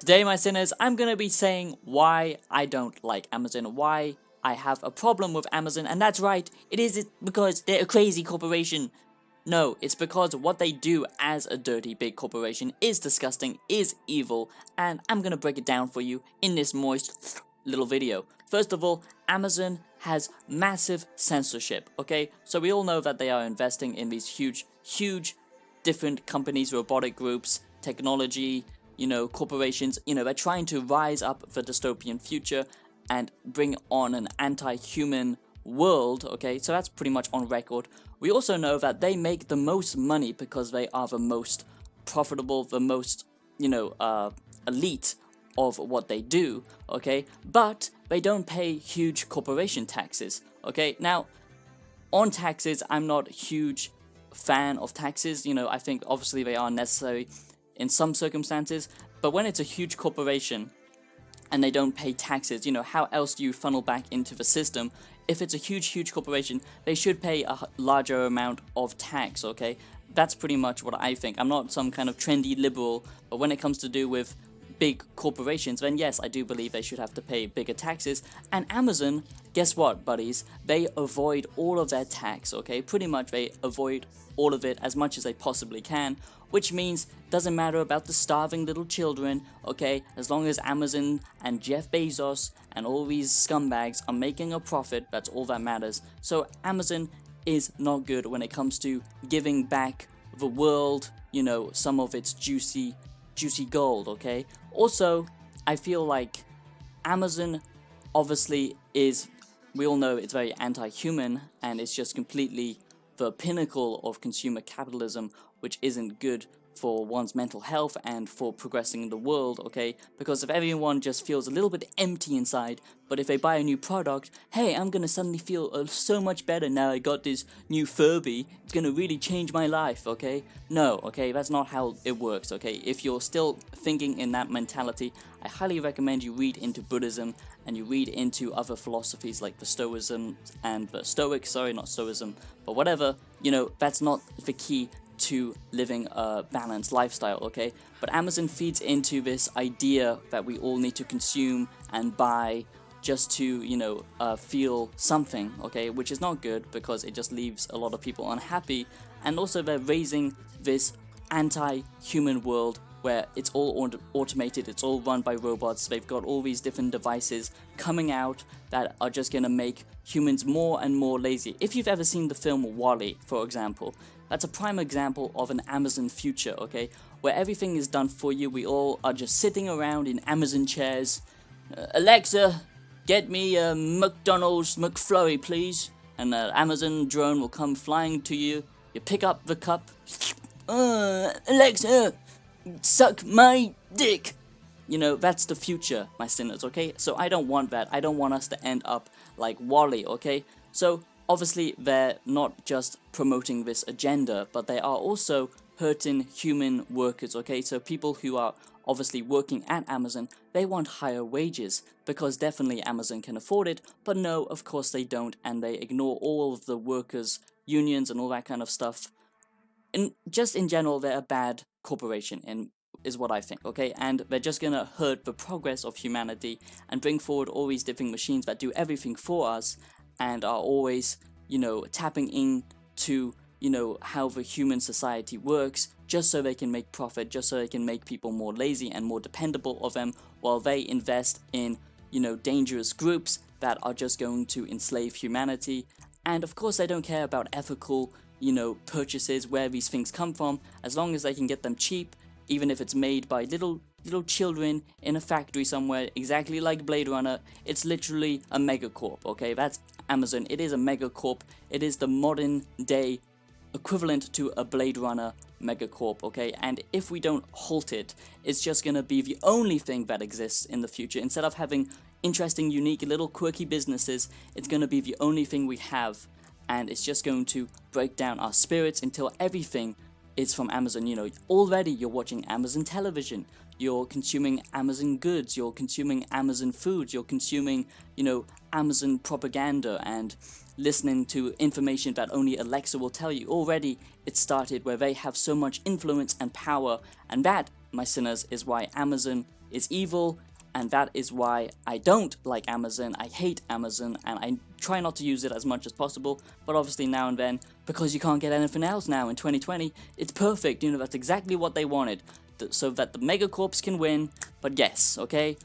Today, my sinners, I'm gonna be saying why I don't like Amazon, why I have a problem with Amazon, and that's right, it is because they're a crazy corporation. No, it's because what they do as a dirty big corporation is disgusting, is evil, and I'm gonna break it down for you in this moist little video. First of all, Amazon has massive censorship, okay? So we all know that they are investing in these huge different companies, robotic groups, technology, corporations, they're trying to rise up the dystopian future and bring on an anti-human world, okay? So that's pretty much on record. We also know that they make the most money because they are the most profitable, the most, elite of what they do, okay? But they don't pay huge corporation taxes, okay? Now, on taxes, I'm not a huge fan of taxes. I think obviously they are necessary in some circumstances, but when it's a huge corporation and they don't pay taxes, how else do you funnel back into the system? If it's a huge corporation, they should pay a larger amount of tax, okay? That's pretty much what I think. I'm not some kind of trendy liberal, but when it comes to do with big corporations, then yes, I do believe they should have to pay bigger taxes. And Amazon, guess what, buddies? They avoid all of their tax, okay? Pretty much they avoid all of it as much as they possibly can, which means doesn't matter about the starving little children, okay? As long as Amazon and Jeff Bezos and all these scumbags are making a profit, that's all that matters. So Amazon is not good when it comes to giving back the world, some of its juicy gold, okay? Also, I feel like Amazon obviously is, we all know it's very anti-human, and it's just completely the pinnacle of consumer capitalism, which isn't good for one's mental health and for progressing in the world, okay? Because if everyone just feels a little bit empty inside, but if they buy a new product, hey, I'm gonna suddenly feel so much better now I got this new Furby, it's gonna really change my life, okay? No, okay, that's not how it works, okay? If you're still thinking in that mentality, I highly recommend you read into Buddhism and you read into other philosophies like the Stoicism and the Stoics, sorry, not Stoicism, but whatever, that's not the key to living a balanced lifestyle, okay? But Amazon feeds into this idea that we all need to consume and buy just to, feel something, okay? Which is not good because it just leaves a lot of people unhappy. And also they're raising this anti-human world where it's all automated, it's all run by robots. They've got all these different devices coming out that are just gonna make humans more and more lazy. If you've ever seen the film WALL-E, for example, that's a prime example of an Amazon future, okay? Where everything is done for you, we all are just sitting around in Amazon chairs. Alexa, get me a McDonald's McFlurry, please. And an Amazon drone will come flying to you. You pick up the cup. Alexa, suck my dick. That's the future, my sinners, okay? So I don't want that. I don't want us to end up like WALL-E, okay? So obviously they're not just promoting this agenda, but they are also hurting human workers, okay? So people who are obviously working at Amazon, they want higher wages because definitely Amazon can afford it, but no, of course they don't, and they ignore all of the workers' unions and all that kind of stuff. And just in general, they're a bad corporation, and is what I think, okay? And they're just gonna hurt the progress of humanity and bring forward all these different machines that do everything for us and are always, tapping into, how the human society works just so they can make profit, just so they can make people more lazy and more dependable of them while they invest in, dangerous groups that are just going to enslave humanity. And of course, they don't care about ethical, purchases, where these things come from, as long as they can get them cheap, even if it's made by little children in a factory somewhere, exactly like Blade Runner. It's literally a megacorp, okay? That's Amazon. It is a megacorp. It is the modern day equivalent to a Blade Runner megacorp, okay? And if we don't halt it, it's just gonna be the only thing that exists in the future. Instead of having interesting, unique, little quirky businesses, it's gonna be the only thing we have, and it's just going to break down our spirits until everything is from Amazon. Already you're watching Amazon television, you're consuming Amazon goods, you're consuming Amazon foods, you're consuming, Amazon propaganda and listening to information that only Alexa will tell you. Already it started where they have so much influence and power, and that, my sinners, is why Amazon is evil, and that is why I don't like Amazon. I hate Amazon, and I try not to use it as much as possible, but obviously now and then, because you can't get anything else now in 2020, it's perfect. You know, that's exactly what they wanted, so that the megacorps can win. But yes, okay,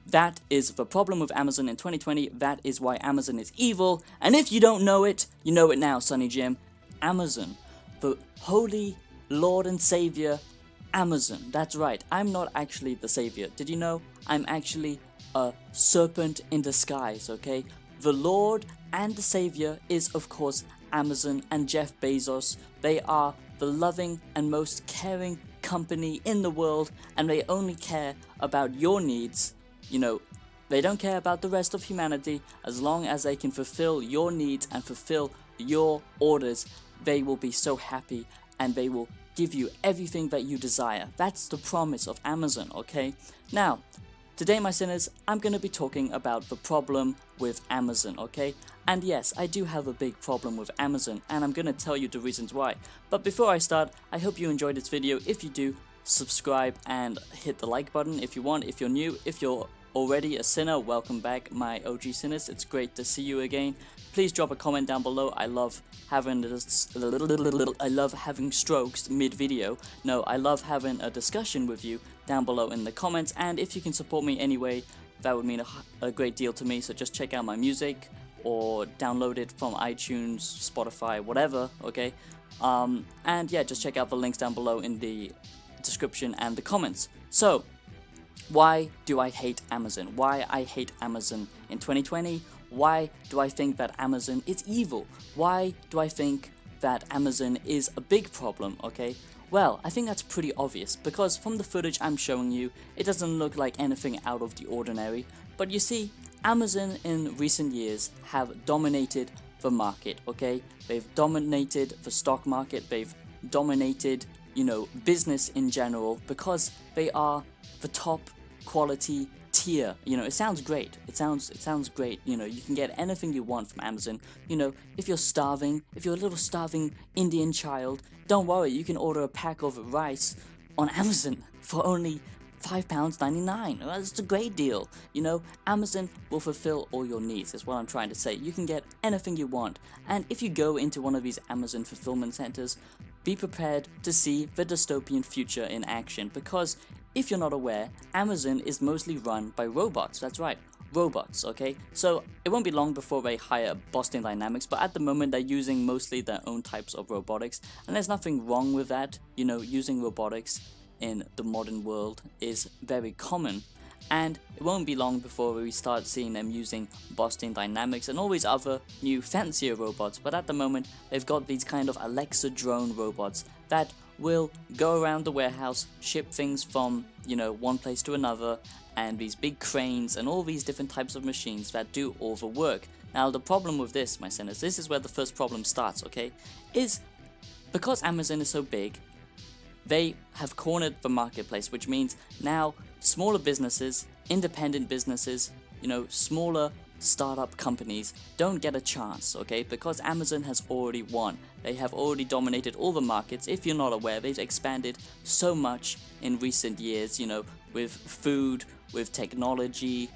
that is the problem with Amazon in 2020. That is why Amazon is evil. And if you don't know it, you know it now, Sonny Jim. Amazon, the holy Lord and Savior, Amazon. That's right, I'm not actually the Savior. Did you know? I'm actually a serpent in disguise, okay? The Lord and the Savior is, of course, Amazon and Jeff Bezos. They are the loving and most caring company in the world, and they only care about your needs. You know, they don't care about the rest of humanity. As long as they can fulfill your needs and fulfill your orders, they will be so happy, and they will give you everything that you desire. That's the promise of Amazon, okay? Now, today, my sinners, I'm going to be talking about the problem with Amazon, okay? And yes, I do have a big problem with Amazon, and I'm going to tell you the reasons why. But before I start, I hope you enjoyed this video. If you do, subscribe and hit the like button if you want. If you're new, if you're already a sinner, welcome back, my OG sinners. It's great to see you again. Please drop a comment down below. I love having I love having strokes mid-video. No, I love having a discussion with you down below in the comments. And if you can support me anyway, that would mean a great deal to me. So just check out my music or download it from iTunes, Spotify, whatever. Okay. And yeah, just check out the links down below in the description and the comments. So, why do I hate Amazon? Why I hate Amazon in 2020? Why do I think that Amazon is evil? Why do I think that Amazon is a big problem, okay? Well, I think that's pretty obvious, because from the footage I'm showing you, it doesn't look like anything out of the ordinary. But you see, Amazon in recent years have dominated the market, okay? They've dominated the stock market, they've dominated, you know, business in general, because they are the top quality tier. You know, it sounds great. It sounds great. You know, you can get anything you want from Amazon. You know, if you're starving, if you're a little starving Indian child, don't worry, you can order a pack of rice on Amazon for only £5.99. Well, that's a great deal. You know, Amazon will fulfill all your needs, is what I'm trying to say. You can get anything you want. And if you go into one of these Amazon fulfillment centers, be prepared to see the dystopian future in action, because if you're not aware, Amazon is mostly run by robots. That's right, robots, okay? So it won't be long before they hire Boston Dynamics, but at the moment they're using mostly their own types of robotics, and there's nothing wrong with that. You know, using robotics in the modern world is very common, and it won't be long before we start seeing them using Boston Dynamics and all these other new fancier robots. But at the moment, they've got these kind of Alexa drone robots that will go around the warehouse, ship things from, you know, one place to another, and these big cranes and all these different types of machines that do all the work. Now, the problem with this, my sinners, this is where the first problem starts, okay, is because Amazon is so big, they have cornered the marketplace, which means now smaller businesses, independent businesses, you know, smaller startup companies don't get a chance, okay, because Amazon has already won. They have already dominated all the markets. If you're not aware, they've expanded so much in recent years, you know, with food, with technology,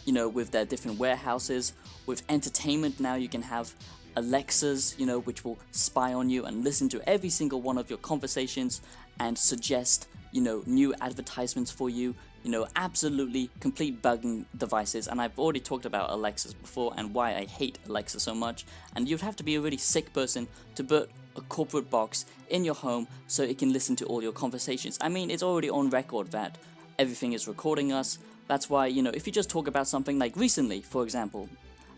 you know, with their different warehouses, with entertainment. Now you can have Alexas, you know, which will spy on you and listen to every single one of your conversations and suggest, you know, new advertisements for you. You know, absolutely complete bugging devices. And I've already talked about Alexas before and why I hate Alexa so much. And you'd have to be a really sick person to put a corporate box in your home so it can listen to all your conversations. I mean, it's already on record that everything is recording us. That's why, you know, if you just talk about something like recently, for example,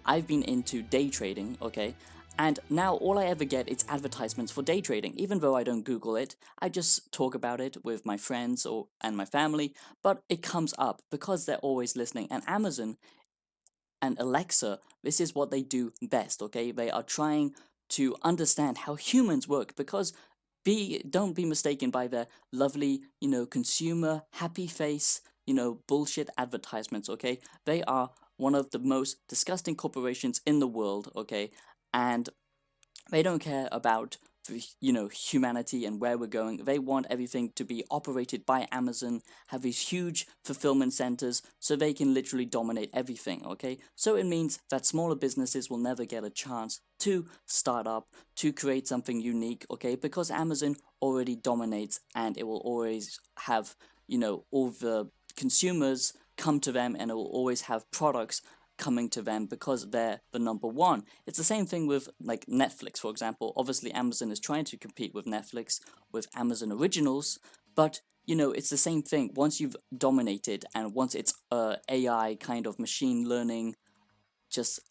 I've been into day trading, okay? And now all I ever get is advertisements for day trading. Even though I don't Google it, I just talk about it with my friends and my family, but it comes up because they're always listening. And Amazon and Alexa, this is what they do best, okay? They are trying to understand how humans work, because don't be mistaken by their lovely, you know, consumer happy face, you know, bullshit advertisements, okay? They are one of the most disgusting corporations in the world, okay? And they don't care about humanity and where we're going. They want everything to be operated by Amazon, have these huge fulfillment centers so they can literally dominate everything, okay? So it means that smaller businesses will never get a chance to start up, to create something unique, okay? Because Amazon already dominates, and it will always have, all the consumers come to them, and it will always have products coming to them because they're the number one. It's the same thing with like Netflix, for example. Obviously, Amazon is trying to compete with Netflix with Amazon Originals, but it's the same thing. Once you've dominated, and once it's AI kind of machine learning, just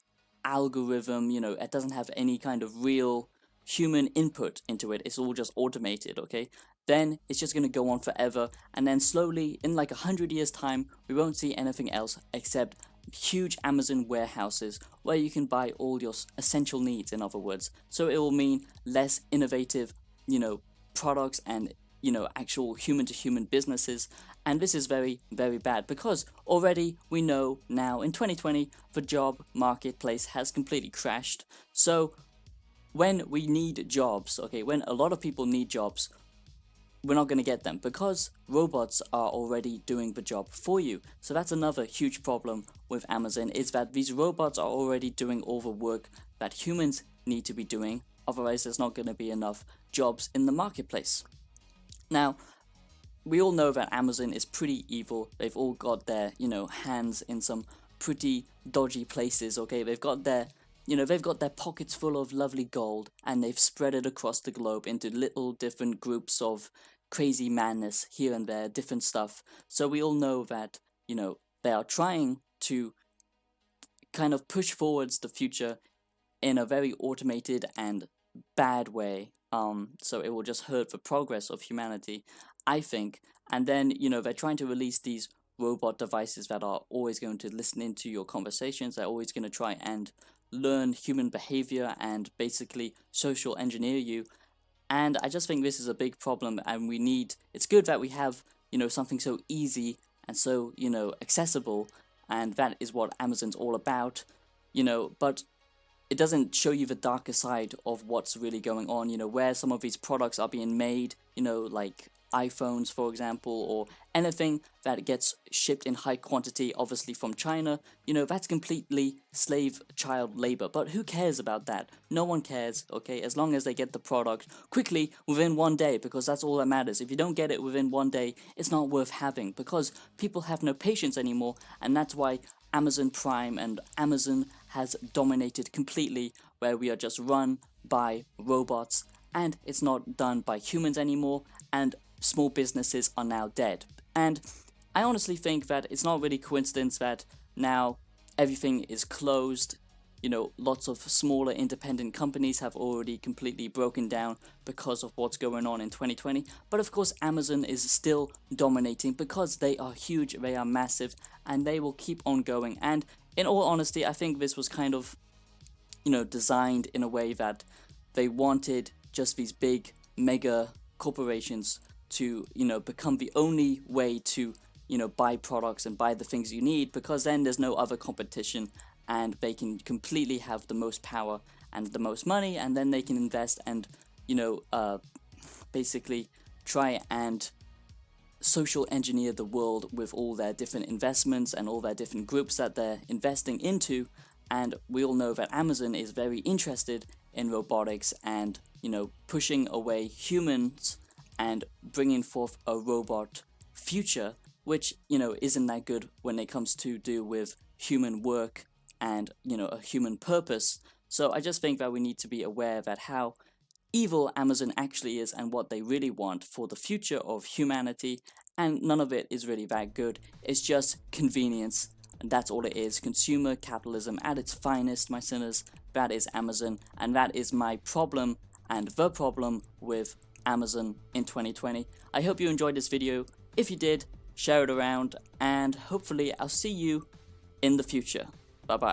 algorithm, it doesn't have any kind of real human input into it. It's all just automated, okay? Then it's just going to go on forever, and then slowly, in like 100 years' time, we won't see anything else except huge Amazon warehouses where you can buy all your essential needs, in other words. So it will mean less innovative, products and, actual human to human businesses. And this is very, very bad because already we know now in 2020 the job marketplace has completely crashed. So when we need jobs, okay, when a lot of people need jobs, we're not going to get them because robots are already doing the job for you. So that's another huge problem with Amazon, is that these robots are already doing all the work that humans need to be doing. Otherwise, there's not going to be enough jobs in the marketplace. Now, we all know that Amazon is pretty evil. They've all got their, hands in some pretty dodgy places, okay? They've got their pockets full of lovely gold, and they've spread it across the globe into little different groups of crazy madness here and there, different stuff. So we all know that, they are trying to kind of push forwards the future in a very automated and bad way. So it will just hurt the progress of humanity, I think. And then, they're trying to release these robot devices that are always going to listen into your conversations. They're always going to try and learn human behavior and basically social engineer you. And I just think this is a big problem, and it's good that we have, something so easy and so, accessible, and that is what Amazon's all about, but it doesn't show you the darker side of what's really going on, where some of these products are being made, like iPhones, for example, or anything that gets shipped in high quantity, obviously from China, that's completely slave child labor. But who cares about that? No one cares, okay, as long as they get the product quickly within one day, because that's all that matters. If you don't get it within one day, it's not worth having, because people have no patience anymore, and that's why Amazon Prime and Amazon has dominated completely, where we are just run by robots, and it's not done by humans anymore, and small businesses are now dead. And I honestly think that it's not really coincidence that now everything is closed. Lots of smaller independent companies have already completely broken down because of what's going on in 2020. But of course, Amazon is still dominating because they are huge, they are massive, and they will keep on going. And in all honesty, I think this was kind of, designed in a way that they wanted just these big mega corporations to, become the only way to, buy products and buy the things you need, because then there's no other competition, and they can completely have the most power and the most money, and then they can invest and, basically try and social engineer the world with all their different investments and all their different groups that they're investing into. And we all know that Amazon is very interested in robotics and, pushing away humans and bringing forth a robot future, which, isn't that good when it comes to do with human work and, a human purpose. So I just think that we need to be aware that how evil Amazon actually is and what they really want for the future of humanity, and none of it is really that good. It's just convenience, and that's all it is. Consumer capitalism at its finest, my sinners. That is Amazon, and that is my problem and the problem with Amazon in 2020. I hope you enjoyed this video. If you did, share it around, and hopefully I'll see you in the future. Bye bye.